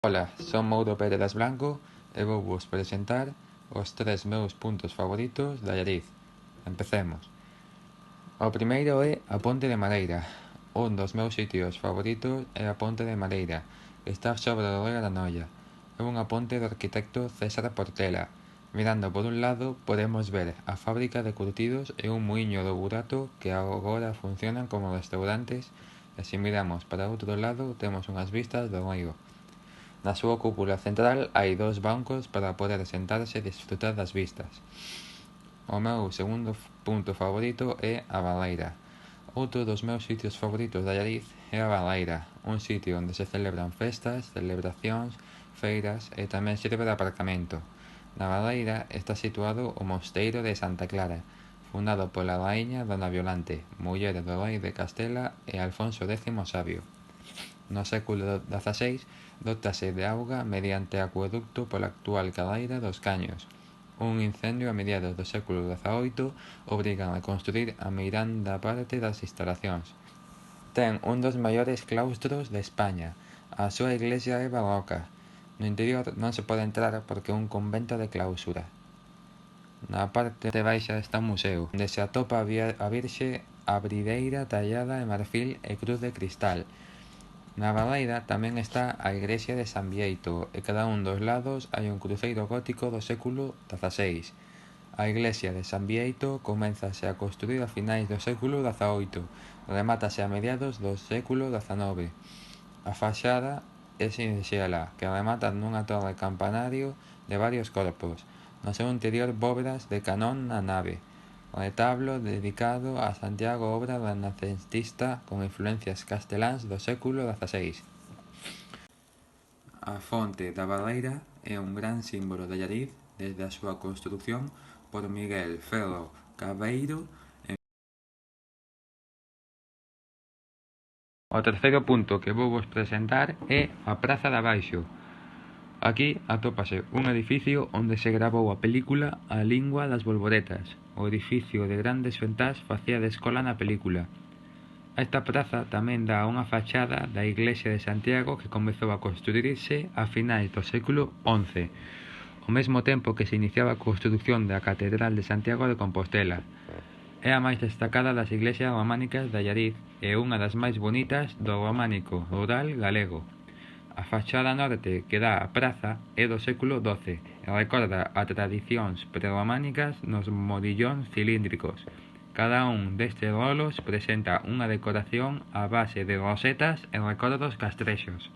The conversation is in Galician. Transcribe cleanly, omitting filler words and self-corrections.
Ola, son Mauro Pérez Blanco e vou vos presentar os 3 meus puntos favoritos de Allariz. Empecemos. O primeiro é a Ponte de Madeira. Un dos meus sitios favoritos é a Ponte de Madeira, que está sobre o río da Noia. É unha ponte do arquitecto César Portela. Mirando por un lado podemos ver a fábrica de curtidos e un muiño do burato que agora funcionan como restaurantes, e se miramos para outro lado temos unhas vistas do río. Na súa cúpula central hai 2 bancos para poder sentarse e disfrutar das vistas. O meu segundo punto favorito é a Baleira. Outro dos meus sitios favoritos de Allariz é a Baleira, un sitio onde se celebran festas, celebracións, feiras e tamén sirve de aparcamento. Na Baleira está situado o Mosteiro de Santa Clara, fundado pola raíña Dona Violante, muller do rei de Castela e Alfonso X Sabio. No século XVI dótase de auga mediante acueducto pola actual cadaira dos Caños. Un incendio a mediados do século XVIII obrigan a construir a meiranda parte das instalacións. Ten un dos maiores claustros de España. A súa iglesia é barroca. No interior non se pode entrar porque é un convento de clausura. Na parte de baixa está un museo, onde se atopa a Virxe abrideira tallada en marfil e cruz de cristal. Na Baleira tamén está a igrexa de San Bieito e cada un dos lados hai un cruceiro gótico do século XVI. A iglesia de San Bieito coménzase a construir a finais do século XVIII, remátase a mediados do século XIX. A fachada é sinxela, que remata nunha torre campanario de varios corpos. No seu interior bóvedas de canón na nave. O retablo dedicado a Santiago, obra renacentista con influencias casteláns do século XVI. A fonte da Baleira é un gran símbolo de Allariz desde a súa construción por Miguel Ferro Cabeiro. O terceiro punto que vou vos presentar é a Praza de Abaixo. Aquí atópase un edificio onde se gravou a película A lingua das bolboretas. O edificio de grandes ventás facía de escola na película. Esta praza tamén dá unha fachada da iglesia de Santiago que comezou a construirse a finais do século XI, ao mesmo tempo que se iniciaba a construción da Catedral de Santiago de Compostela. É a máis destacada das iglesias románicas de Allariz e unha das máis bonitas do románico rural galego. A fachada norte que dá á praza é do século XII e recorda a tradicións prerrománicas nos modillóns cilíndricos. Cada un destes rolos presenta unha decoración a base de rosetas e recordos castrexos.